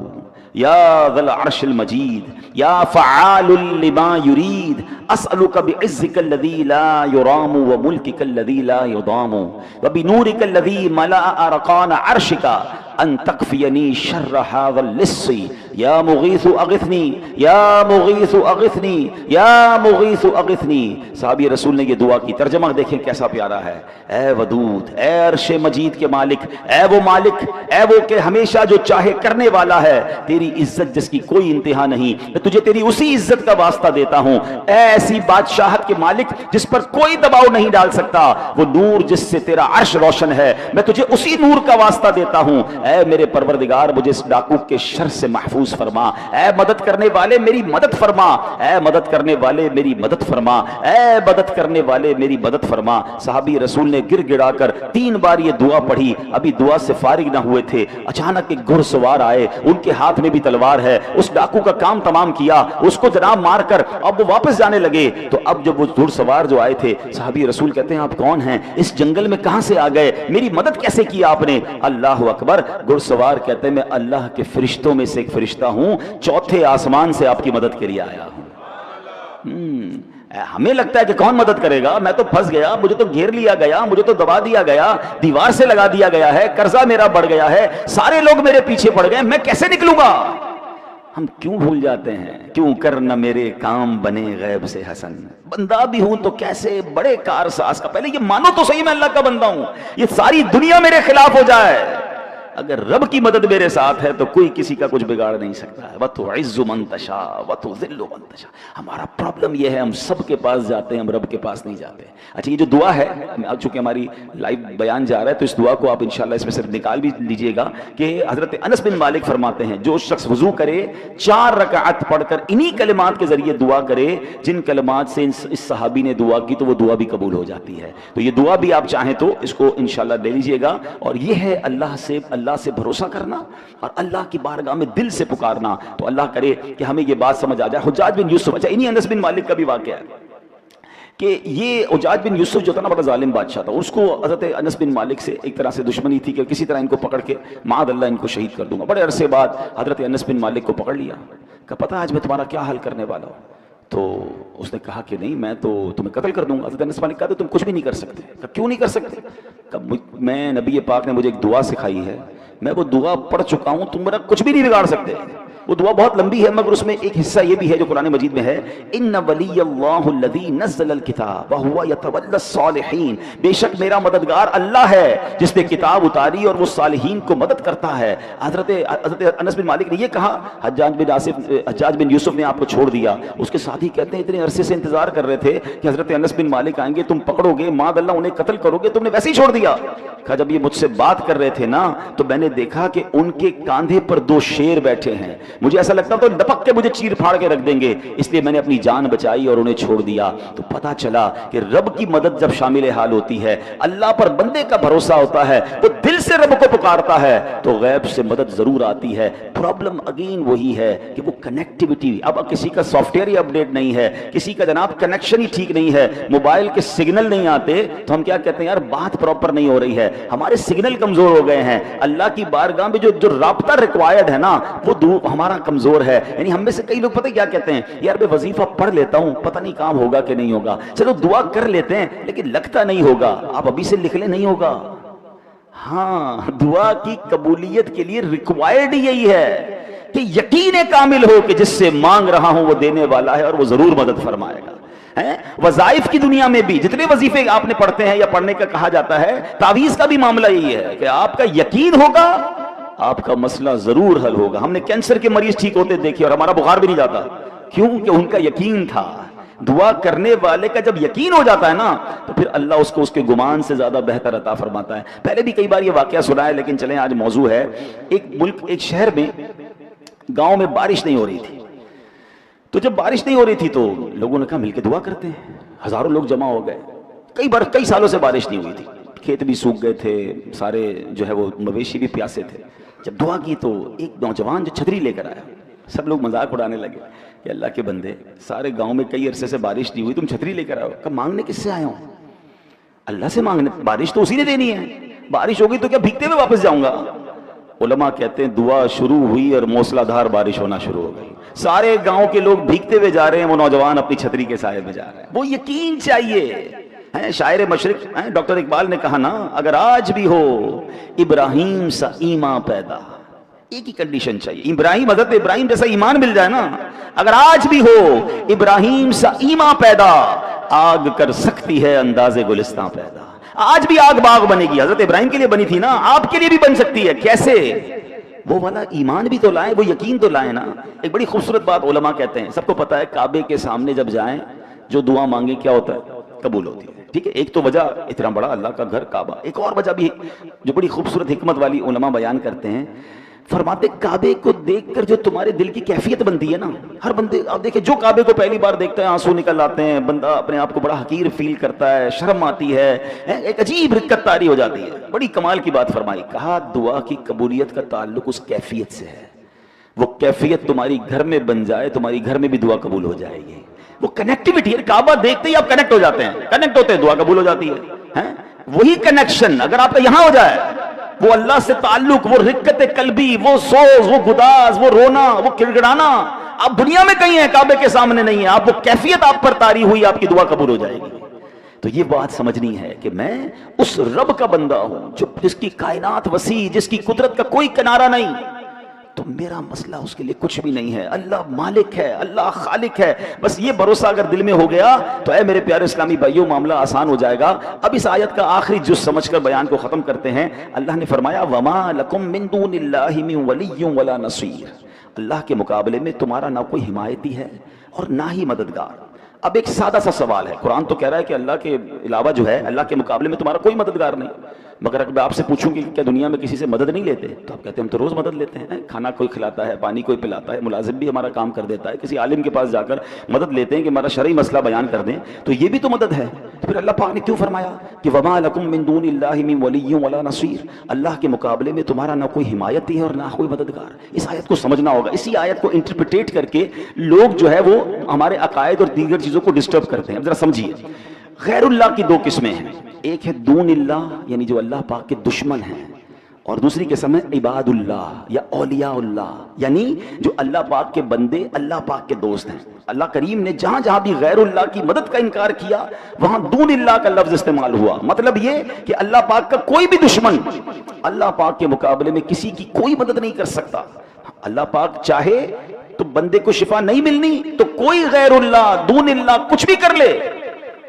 یا ذی العرش المجید یا فعال لما یرید اسألک بعزک الذی لا یرام وملکک الذی لا یضام وبنورک الذی ملأ ارکان عرشک ان تکفینی شر هذا اللص یا مغیث اغثنی یا مغیث اغثنی یا مغیث اغثنی۔ صحابی رسول نے یہ دعا کی، ترجمہ دیکھیں کیسا پیارا ہے۔ اے ودود، اے عرش مجید کے مالک، اے وہ مالک، اے وہ کہ ہمیشہ جو چاہے کرنے والا ہے، تیری عزت جس کی کوئی انتہا نہیں، میں تجھے تیری اسی عزت کا واسطہ دیتا ہوں۔ اے ایسی بادشاہت کے مالک جس پر کوئی دباؤ نہیں ڈال سکتا، وہ نور جس سے تیرا عرش روشن ہے، میں تجھے اسی نور کا واسطہ دیتا ہوں۔ اے میرے پروردگار، مجھے اس ڈاکو کے شر سے محفوظ فرما، اے مدد کرنے والے میری مدد فرما، اے مدد کرنے والے میری مدد فرما، اے مدد کرنے والے میری مدد فرما۔ صحابی رسول نے گر گڑا کر 3 بار یہ دعا پڑھی، ابھی دعا سے فارغ نہ ہوئے تھے، اچانک ایک گھڑ سوار آئے، ان کے ہاتھ میں بھی تلوار ہے، اس ڈاکو کا کام تمام کیا، اس کو جناب مار کر اب وہ واپس جانے لگے۔ تو اب جب وہ گھڑ سوار جو آئے تھے، صحابی رسول کہتے ہیں آپ کون ہیں، اس جنگل میں کہاں سے آ گئے، میری مدد کیسے کی آپ نے؟ اللہ اکبر۔ گھڑ سوار کہتے ہیں میں اللہ کے فرشتوں میں سے ایک فرشتہ ہوں، 4تھے آسمان سے آپ کی مدد کے لیے آیا ہوں۔ ہمیں لگتا ہے کہ کون مدد کرے گا، میں تو پھنس گیا، مجھے تو گھیر لیا گیا، مجھے تو دبا دیا گیا، دیوار سے لگا دیا گیا ہے، قرضہ میرا بڑھ گیا ہے، سارے لوگ میرے پیچھے پڑ گئے، میں کیسے نکلوں گا؟ ہم کیوں بھول جاتے ہیں، کیوں کر نہ میرے کام بنے غیب سے حسن، بندہ بھی ہوں تو کیسے بڑے کارساز کا، پہلے یہ مانو تو صحیح میں اللہ کا بندہ ہوں، یہ ساری دنیا میرے خلاف ہو جائے، اگر رب کی مدد میرے ساتھ ہے تو کوئی کسی کا کچھ بگاڑ نہیں سکتا ہے۔ وَتُعِزُّ مَن تَشَاءُ وَتُذِلُّ مَن تَشَاءُ۔ ہمارا پرابلم یہ ہے، ہم سب کے پاس جاتے ہیں، ہم رب کے پاس نہیں جاتے۔ اچھا یہ جو دعا ہے، چونکہ ہماری لائیو بیان جا رہا ہے تو اس دعا کو آپ انشاءاللہ اس میں سے نکال بھی لیجئے گا کہ حضرت انس بن مالک فرماتے ہیں جو شخص وضو کرے 4 رکعت پڑھ کر انہی کلمات کے ذریعے دعا کرے جن کلمات سے اس صحابی نے دعا کی، تو وہ دعا بھی قبول ہو جاتی ہے۔ تو یہ دعا بھی آپ چاہیں تو اس کو انشاءاللہ لے لیجئے گا، اور یہ ہے اللہ سے بھروسہ کرنا اور اللہ کی بارگاہ میں دل سے پکارنا۔ تو اللہ کرے کہ ہمیں یہ بات سمجھ آ جائے۔ حجاج بن یوسف، اچھا انہی انس بن مالک کا بھی واقعہ ہے کہ یہ حجاج بن یوسف جو تھا نا بڑا ظالم بادشاہ تھا، اس کو حضرت انس بن مالک سے ایک طرح سے دشمنی تھی کہ کسی طرح ان کو پکڑ کے معاذ اللہ ان کو شہید کر دوں گا۔ بڑے عرصے بعد حضرت انس بن مالک کو پکڑ لیا، کہا پتہ آج میں تمہارا کیا حل کرنے والا ہوں؟ تو اس نے کہا کہ نہیں میں تو تمہیں قتل کر دوں گا۔ حضرت انس مالک کہا تو تم کچھ بھی نہیں کر سکتے۔ کہا کیوں نہیں کر سکتے؟ کہا میں نبی پاک نے مجھے ایک دعا سکھائی ہے، میں وہ دعا پڑھ چکا ہوں، تم میرا کچھ بھی نہیں بگاڑ سکتے۔ وہ دعا بہت لمبی ہے مگر اس میں ایک حصہ یہ بھی ہے جو قرآن مجید میں ہے، ان ولی اللہ الذی نزل الکتاب وہو یتولی الصالحین، بے شک میرا مددگار اللہ ہے جس نے کتاب اتاری اور وہ صالحین کو مدد کرتا ہے۔ حضرت انس بن مالک نے یہ کہا، حجاج بن یوسف نے آپ کو چھوڑ دیا۔ اس کے ساتھی کہتے ہیں اتنے عرصے سے انتظار کر رہے تھے کہ حضرت انس بن مالک آئیں گے، تم پکڑو گے، معاذ اللہ انہیں قتل کرو گے، تم نے ویسے ہی چھوڑ دیا۔ کہا جب یہ مجھ سے بات کر رہے تھے نا تو میں نے دیکھا کہ ان کے کاندھے پر 2 شیر بیٹھے ہیں، مجھے ایسا لگتا تو لپک کے مجھے چیر پھاڑ کے رکھ دیں گے، اس لیے میں نے اپنی جان بچائی اور انہیں چھوڑ دیا۔ تو پتا چلا کہ رب کی مدد جب شامل حال ہوتی ہے، اللہ پر بندے کا بھروسہ ہوتا ہے، وہ دل سے رب کو پکارتا ہے تو غیب سے مدد ضرور آتی ہے۔ پرابلم اگین وہی ہے کہ وہ کنیکٹیوٹی، اب کسی کا سافٹ ویئر ہی اپڈیٹ نہیں ہے، کسی کا جناب کنیکشن ہی ٹھیک نہیں ہے، موبائل کے سگنل نہیں آتے تو ہم کیا کہتے ہیں یار بات پراپر نہیں ہو رہی ہے، ہمارے سگنل کمزور ہو گئے ہیں۔ اللہ کی بارگاہ میں جو رابطہ ریکوائرڈ ہے نا وہ ہمارا کمزور ہے۔ یعنی ہم میں سے کئی لوگ پتہ کیا کہتے ہیں، یار میں وظیفہ پڑھ لیتا ہوں، پتہ نہیں کام ہوگا کہ نہیں ہوگا، چلو دعا کر لیتے ہیں لیکن لگتا نہیں ہوگا۔ آپ ابھی سے لکھ لیں نہیں ہوگا۔ ہاں دعا کی قبولیت کے لیے ریکوائرڈ یہی ہے کہ یقین کامل ہو کہ جس سے مانگ رہا ہوں وہ دینے والا ہے اور وہ ضرور مدد فرمائے گا۔ وظائف کی دنیا میں بھی جتنے وظیفے آپ نے پڑھتے ہیں یا پڑھنے کا کہا جاتا ہے، تعویذ کا بھی معاملہ یہی ہے کہ آپ کا یقین ہوگا، آپ کا مسئلہ ضرور حل ہوگا۔ ہم نے کینسر کے مریض ٹھیک ہوتے دیکھے اور ہمارا بخار بھی نہیں جاتا، کیوں کہ ان کا یقین تھا۔ دعا کرنے والے کا جب یقین ہو جاتا ہے نا تو پھر اللہ اس کو اس کے گمان سے زیادہ بہتر عطا فرماتا ہے۔ پہلے بھی کئی بار یہ واقعہ سنا ہے، لیکن چلیں آج موضوع ہے۔ ایک شہر میں گاؤں میں بارش نہیں ہو رہی تھی، تو جب بارش نہیں ہو رہی تھی تو لوگوں نے کہا مل کے دعا کرتے ہیں۔ ہزاروں لوگ جمع ہو گئے، کئی سالوں سے بارش نہیں ہوئی تھی، کھیت بھی سوکھ گئے تھے، سارے جو ہے وہ مویشی بھی پیاسے تھے۔ جب دعا کی تو ایک نوجوان جو چھتری لے کر آیا، سب لوگ مذاق اڑانے لگے کہ اللہ کے بندے، سارے گاؤں میں کئی عرصے سے بارش نہیں ہوئی، تم چھتری لے کر آئے ہو۔ کہ مانگنے کس سے آیا ہوں؟ اللہ سے مانگنے، بارش تو اسی نے دینی ہے، بارش ہوگی تو کیا بھیگتے ہوئے واپس جاؤں گا؟ علماء کہتے ہیں دعا شروع ہوئی اور موسلا دھار بارش ہونا شروع ہو گئی، سارے گاؤں کے لوگ بھیگتے ہوئے جا رہے ہیں، وہ نوجوان اپنی چھتری کے سائے میں جا رہے ہیں۔ وہ یقین چاہیے۔ شاعر مشرق ڈاکٹر اقبال نے کہا نا، اگر آج بھی ہو ابراہیم سا ایمان پیدا، ایک ہی کنڈیشن چاہیے، حضرت ابراہیم جیسا ایمان مل جائے نا۔ اگر آج بھی ہو ابراہیم سا ایمان پیدا، آگ کر سکتی ہے انداز گلستان پیدا۔ آج بھی آگ باغ بنے گی، حضرت ابراہیم کے لیے بنی تھی نا، آپ کے لیے بھی بن سکتی ہے۔ کیسے؟ وہ والا ایمان بھی تو لائیں، وہ یقین تو لائیں نا۔ ایک بڑی خوبصورت بات علماء کہتے ہیں، سب کو پتا ہے کعبے کے سامنے جب جائیں جو دعا مانگے کیا ہوتا ہے؟ قبول ہوتی ہے، ٹھیک ہے۔ ایک تو وجہ اتنا بڑا اللہ کا گھر کعبہ، ایک اور وجہ بھی جو بڑی خوبصورت حکمت والی علماء بیان کرتے ہیں، فرماتے کعبے کو دیکھ کر جو تمہارے دل کی کیفیت بنتی ہے نا، ہر بندے آپ دیکھیں جو کعبے کو پہلی بار دیکھتا ہے آنسو نکل آتے ہیں، بندہ اپنے آپ کو بڑا حقیر فیل کرتا ہے، شرم آتی ہے، ایک عجیب رکت طاری ہو جاتی ہے۔ بڑی کمال کی بات فرمائی، کہا دعا کی قبولیت کا تعلق اس کیفیت سے ہے۔ وہ کیفیت تمہاری گھر میں بن جائے، تمہاری گھر میں بھی دعا قبول ہو جائے گی۔ وہ کنیکٹیوٹی ہے، کعبہ دیکھتے ہی آپ کنیکٹ ہو جاتے ہیں، کنیکٹ ہوتے ہیں دعا قبول ہو جاتی ہے۔ وہی کنیکشن اگر آپ کا یہاں ہو جائے، وہ اللہ سے تعلق، وہ رقت قلبی، وہ سوز، وہ گداز، وہ رونا، وہ گڑگڑانا، آپ دنیا میں کہیں ہیں، کعبے کے سامنے نہیں ہیں، آپ وہ کیفیت آپ پر طاری ہوئی، آپ کی دعا قبول ہو جائے گی۔ تو یہ بات سمجھنی ہے کہ میں اس رب کا بندہ ہوں جس کی کائنات وسیع، جس کی قدرت کا کوئی کنارہ نہیں، تو میرا مسئلہ اس کے لیے کچھ بھی نہیں ہے۔ اللہ مالک ہے، اللہ خالق ہے، بس یہ بھروسہ اگر دل میں ہو گیا تو اے میرے پیارے اسلامی بھائیوں معاملہ آسان ہو جائے گا۔ اب اس آیت کا آخری جز سمجھ کر بیان کو ختم کرتے ہیں۔ اللہ نے فرمایا وَمَا لَكُم مِّن دُونِ اللَّهِ مِن وَلِيٌّ وَلَا نَصِيرٌ، اللہ کے مقابلے میں تمہارا نہ کوئی حمایتی ہے اور نہ ہی مددگار۔ اب ایک سادہ سا سوال ہے، قرآن تو کہہ رہا ہے کہ اللہ کے علاوہ جو ہے، اللہ کے مقابلے میں تمہارا کوئی مددگار نہیں، مگر اگر میں آپ سے پوچھوں کہ کیا دنیا میں کسی سے مدد نہیں لیتے، تو آپ کہتے ہیں ہم تو روز مدد لیتے ہیں، کھانا کوئی کھلاتا ہے، پانی کوئی پلاتا ہے، ملازم بھی ہمارا کام کر دیتا ہے، کسی عالم کے پاس جا کر مدد لیتے ہیں کہ ہمارا شرعی مسئلہ بیان کر دیں، تو یہ بھی تو مدد ہے۔ تو پھر اللہ پاک نے کیوں فرمایا کہ وَمَا لَكُم مِّن دُونِ اللَّهِ مِن وَلِيٌّ وَلَا نَصِيرٌ، اللہ کے مقابلے میں تمہارا نہ کوئی حمایتی ہے اور نہ کوئی مددگار۔ اس آیت کو سمجھنا ہوگا۔ اسی آیت کو انٹرپریٹ کر کے لوگ جو ہے وہ ہمارے عقائد اور دیگر چیزوں کو ڈسٹرب کرتے ہیں۔ اب ذرا سمجھیے، غیر اللہ کی دو قسمیں ہیں، ایک ہے دون اللہ یعنی جو اللہ پاک کے دشمن ہیں، اور دوسری قسم ہے عباد اللہ یا اولیاء اللہ یعنی جو اللہ پاک کے بندے، اللہ پاک کے دوست ہیں۔ اللہ کریم نے جہاں جہاں بھی غیر اللہ کی مدد کا انکار کیا وہاں دون اللہ کا لفظ استعمال ہوا، مطلب یہ کہ اللہ پاک کا کوئی بھی دشمن اللہ پاک کے مقابلے میں کسی کی کوئی مدد نہیں کر سکتا۔ اللہ پاک چاہے تو بندے کو شفا نہیں ملنی تو کوئی غیر اللہ دون اللہ کچھ بھی کر لے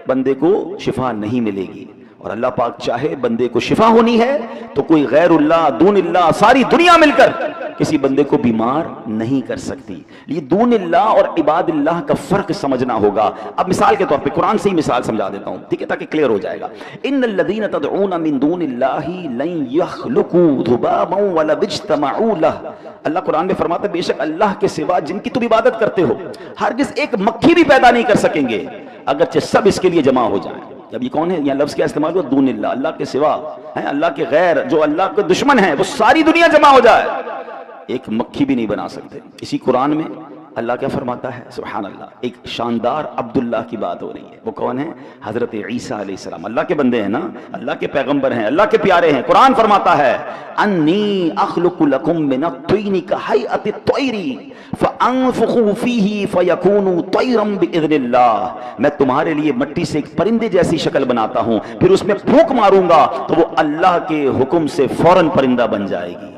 بندے کو شفا نہیں ملے گی، اور اللہ پاک چاہے بندے کو شفا ہونی ہے تو کوئی غیر اللہ دون اللہ ساری دنیا مل کر کسی بندے کو بیمار نہیں کر سکتی۔ یہ دون اللہ اور عباد اللہ کا فرق سمجھنا ہوگا۔ اب مثال کے طور پہ قرآن سے ہی مثال سمجھا دیتا ہوں، ٹھیک ہے، تاکہ کلیئر ہو جائے گا۔ ان الذین تدعون من دون اللہ لن یخلقوا ذبابا ولو اجتمعوا لہ، اللہ قرآن میں فرماتا ہے بے شک اللہ کے سوا جن کی تم عبادت کرتے ہو ہرگز ایک مکھی بھی پیدا نہیں کر سکیں گے اگرچہ سب اس کے لیے جمع ہو جائیں۔ اب یہ کون ہے؟ یہ لفظ کیا استعمال ہوا؟ دون اللہ، اللہ کے سوا، اللہ کے غیر، جو اللہ کے دشمن ہیں وہ ساری دنیا جمع ہو جائے ایک مکھی بھی نہیں بنا سکتے۔ اسی قرآن میں اللہ کیا فرماتا ہے؟ سبحان اللہ، ایک شاندار عبداللہ کی بات ہو رہی ہے۔ وہ کون ہے؟ حضرت عیسیٰ علیہ السلام، اللہ کے بندے ہیں نا، اللہ کے پیغمبر ہیں، اللہ کے پیارے ہیں۔ قرآن فرماتا ہے انی اخلق لکم من الطین کہیئۃ الطیر فانفخ فیہ فیکون طیرا باذن اللہ، میں تمہارے لیے مٹی سے ایک پرندے جیسی شکل بناتا ہوں، پھر اس میں پھونک ماروں گا تو وہ اللہ کے حکم سے فوراً پرندہ بن جائے گی۔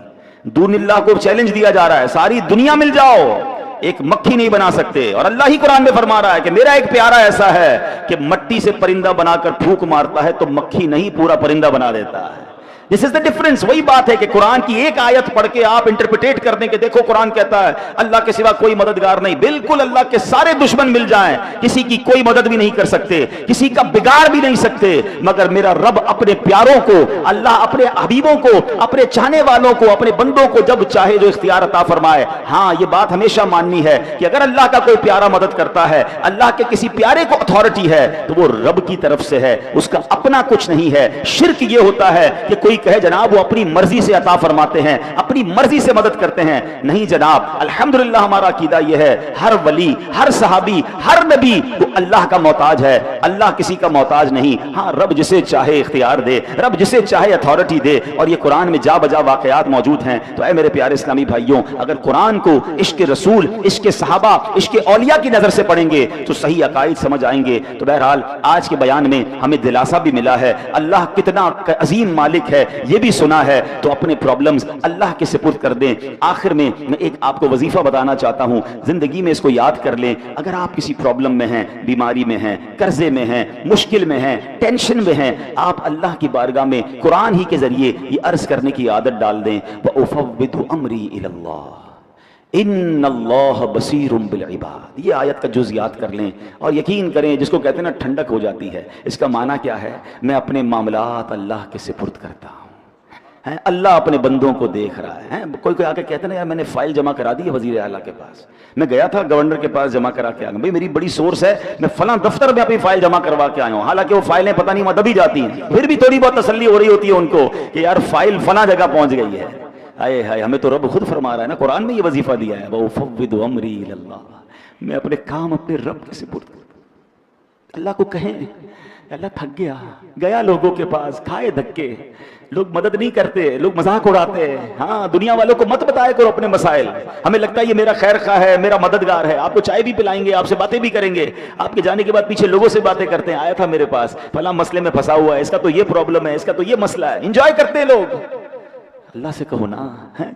دون اللہ کو چیلنج دیا جا رہا ہے، ساری دنیا مل جاؤ، ایک مکھی نہیں بنا سکتے. اور اللہ ہی قرآن میں فرما رہا ہے کہ میرا ایک پیارا ایسا ہے کہ مٹی سے پرندہ بنا کر پھونک مارتا ہے تو مکھی نہیں پورا پرندہ بنا دیتا ہے. This is the difference. وہی بات ہے کہ قرآن کی ایک آیت پڑھ کے آپ انٹرپریٹ کر دیں کہ دیکھو قرآن کہتا ہے اللہ کے سوا کوئی مددگار نہیں. بالکل اللہ کے سارے دشمن مل جائیں کسی کی کوئی مدد بھی نہیں کر سکتے, کسی کا بگاڑ بھی نہیں سکتے, مگر میرا رب اپنے پیاروں کو, اللہ اپنے حبیبوں کو, اپنے چاہنے والوں کو, اپنے بندوں کو جب چاہے جو اختیار عطا فرمائے. ہاں یہ بات ہمیشہ ماننی ہے کہ اگر اللہ کا کوئی پیارا مدد کرتا ہے, اللہ کے کسی پیارے کو اتھارٹی ہے تو وہ رب کی طرف سے ہے, اس کا اپنا کچھ نہیں ہے. شرک یہ ہوتا ہے کہ کوئی کہے جناب وہ اپنی مرضی سے عطا فرماتے ہیں, اپنی مرضی سے مدد کرتے ہیں. نہیں جناب, الحمدللہ ہمارا عقیدہ یہ ہے ہر ولی, ہر صحابی, ہر نبی وہ اللہ کا محتاج ہے, اللہ کسی کا محتاج نہیں. ہاں رب جسے چاہے اختیار دے, رب جسے چاہے اتھارٹی دے, اور یہ قرآن میں جا بجا واقعات موجود ہیں. تو اے میرے پیارے اسلامی بھائیوں, اگر قرآن کو عشق رسول, عشق صحابہ, عشق اولیاء کی نظر سے پڑھیں گے تو صحیح عقائد سمجھ آئیں گے. تو بہرحال آج کے بیان میں ہمیں دلاسا بھی ملا ہے, اللہ کتنا عظیم مالک ہے یہ بھی سنا ہے. تو اپنے پرابلمز اللہ کے سپرد کر دیں. آخر میں ایک آپ کو وظیفہ بتانا چاہتا ہوں, زندگی میں اس کو یاد کر لیں. اگر آپ کسی پرابلم میں ہیں, بیماری میں ہیں, قرضے میں ہیں, مشکل میں ہیں, ٹینشن میں ہیں, آپ اللہ کی بارگاہ میں قرآن ہی کے ذریعے یہ عرض کرنے کی عادت ڈال دیں, وَأُفَوِّضُ أَمْرِي إِلَى اللَّهِ ان اللہ بصیر بالعباد. یہ آیت کا جز یاد کر لیں اور یقین کریں, جس کو کہتے ہیں نا ٹھنڈک ہو جاتی ہے. اس کا معنی کیا ہے؟ میں اپنے معاملات اللہ کے سپرد کرتا ہوں. اللہ اپنے بندوں کو دیکھ رہا ہے. کوئی آ کے کہتے ہیں یار میں نے فائل جمع کرا دی ہے وزیر اعلیٰ کے پاس, میں گیا تھا گورنر کے پاس جمع کرا کے آیا ہوں, بھائی میری بڑی سورس ہے, میں فلاں دفتر میں اپنی فائل جمع کروا کے آیا ہوں. حالانکہ وہ فائلیں پتہ نہیں وہاں دبی جاتی ہیں, پھر بھی تھوڑی بہت تسلی ہو رہی ہوتی ہے ان کو کہ یار فائل فلاں جگہ پہنچ گئی ہے. ہائے ہائے, ہمیں تو رب خود فرما رہا ہے نا, قرآن میں یہ وظیفہ دیا ہے, وَأُفَوِّضُ أَمْرِي إِلَى اللَّهِ. میں اپنے کام اپنے رب کے سپرد کرتا ہوں. اللہ کو کہیں اللہ تھک گیا, گیا لوگوں کے پاس, کھائے دھکے, لوگ مدد نہیں کرتے, لوگ مذاق اڑاتے ہیں. ہاں دنیا والوں کو مت بتایا کرو اپنے مسائل, ہمیں لگتا ہے یہ میرا خیر خواہ ہے, میرا مددگار ہے. آپ کو چائے بھی پلائیں گے, آپ سے باتیں بھی کریں گے, آپ کے جانے کے بعد پیچھے لوگوں سے باتیں کرتے ہیں, آیا تھا میرے پاس فلاں مسئلے میں پھنسا ہوا ہے, اس کا تو یہ پرابلم ہے, اس کا تو یہ مسئلہ ہے. انجوائے کرتے ہیں لوگ. اللہ سے کہو نا,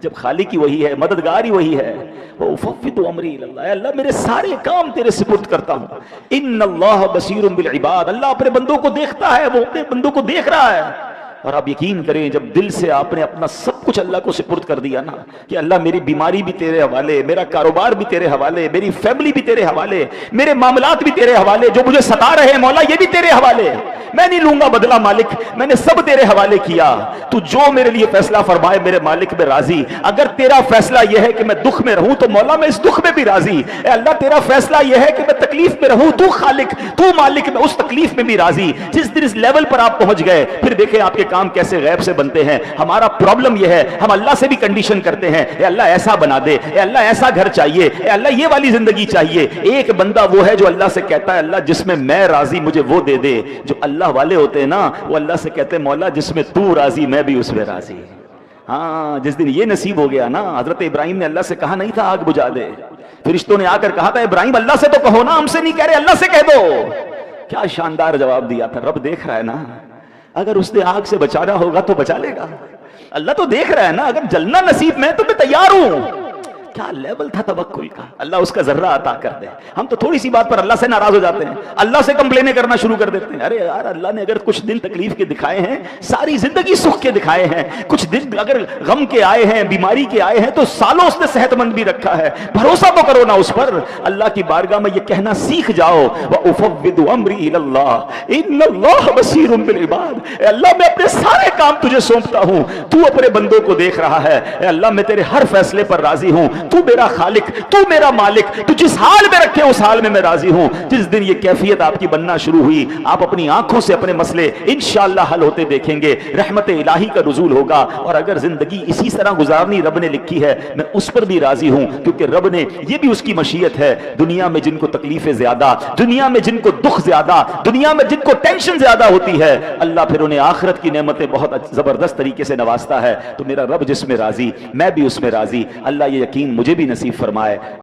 جب خالق ہی وہی ہے, مددگار ہی وہی ہے, وَأُفَوِّضُ أَمْرِي إِلَى اللَّهِ. اللہ میرے سارے کام تیرے سپرد کرتا ہوں. ان اللہ بصیر بالعباد. اللہ اپنے بندوں کو دیکھتا ہے, وہ اپنے بندوں کو دیکھ رہا ہے. اور آپ یقین کریں جب دل سے آپ نے اپنا سب کچھ اللہ کو سپرد کر دیا نا کہ اللہ میری بیماری بھی تیرے حوالے, میرا کاروبار بھی تیرے حوالے, میری فیملی بھی تیرے حوالے, میرے معاملات بھی تیرے حوالے, جو مجھے ستا رہے ہیں مولا یہ بھی تیرے حوالے, میں نہیں لوں گا بدلہ مالک, میں نے سب تیرے حوالے کیا. تو جو میرے لیے فیصلہ فرمائے میرے مالک میں راضی. اگر تیرا فیصلہ یہ ہے کہ میں دکھ میں رہوں تو مولا میں اس دکھ میں بھی راضی. اے اللہ تیرا فیصلہ یہ ہے کہ میں تکلیف میں رہوں, تو خالق, تو مالک, میں اس تکلیف میں بھی راضی. جس دن اس لیول پر آپ پہنچ گئے پھر دیکھیں آپ کے کام کیسے غیب سے بنتے ہیں. ہمارا پرابلم یہ ہے ہم اللہ سے بھی کنڈیشن کرتے ہیں, اے اللہ ایسا بنا دے, اے اللہ ایسا گھر چاہیے, اے اللہ یہ والی زندگی چاہیے. ایک بندہ وہ ہے جو اللہ سے کہتا ہے اللہ جس میں میں راضی مجھے وہ دے دے. جو اللہ والے ہوتے ہیں نا وہ اللہ سے کہتے ہیں مولا جس میں تو راضی میں بھی اس میں راضی. ہاں جس دن یہ نصیب ہو گیا نا, حضرت ابراہیم نے اللہ سے کہا نہیں تھا آگ بجھا دے, فرشتوں نے آ کر کہا تھا ابراہیم اللہ سے تو کہو نا, ہم سے نہیں کہہ رہے, اللہ سے کہہ دو. کیا شاندار جواب دیا تھا. رب دیکھ رہا ہے نا, اگر اس نے آگ سے بچانا ہوگا تو بچا لے گا. اللہ تو دیکھ رہا ہے نا, اگر جلنا نصیب میں تو میں تیار ہوں. کیا لیول تھا توکل کا, اللہ اس کا ذرہ عطا کر دے. ہم تو تھوڑی سی بات پر اللہ سے ناراض ہو جاتے ہیں, اللہ سے کمپلینیں کرنا شروع کر دیتے ہیں. ارے یار اللہ نے اگر کچھ دن تکلیف کے دکھائے ہیں, ساری زندگی سکھ کے دکھائے ہیں, کچھ دن اگر غم کے آئے ہیں, بیماری کے آئے ہیں, تو سالوں اس نے صحت مند بھی رکھا ہے. بھروسہ تو کرو نا اس پر. اللہ کی بارگاہ میں یہ کہنا سیکھ جاؤ, وَأُفَوِّضُ أَمْرِي إِلَى اللَّهِ إِنَّ اللَّهَ بَصِيرٌ بِالْعِبَادِ. اے اللہ میں اپنے سارے کام تجھے سونپتا ہوں, تو اپنے بندوں کو دیکھ رہا ہے. اے اللہ میں تیرے ہر فیصلے پر راضی ہوں, تو میرا خالق, تو میرا مالک, تو جس حال میں رکھے اس حال میں راضی ہوں. جس دن یہ کیفیت آپ کی بننا شروع ہوئی, آپ اپنی آنکھوں سے اپنے مسئلے انشاءاللہ حل ہوتے دیکھیں گے, رحمت الہی کا نزول ہوگا. اور اگر زندگی اسی طرح گزارنی رب نے لکھی ہے, میں اس پر بھی راضی ہوں, کیونکہ رب نے یہ بھی اس کی مشیت ہے. دنیا میں جن کو تکلیفیں زیادہ, دنیا میں جن کو دکھ زیادہ, دنیا میں جن کو ٹینشن زیادہ ہوتی ہے, اللہ پھر انہیں آخرت کی نعمتیں بہت زبردست طریقے سے نوازتا ہے. تو میرا رب جس میں راضی میں بھی اس میں راضی. اللہ یہ یقین مجھے بھی نصیب فرمائے.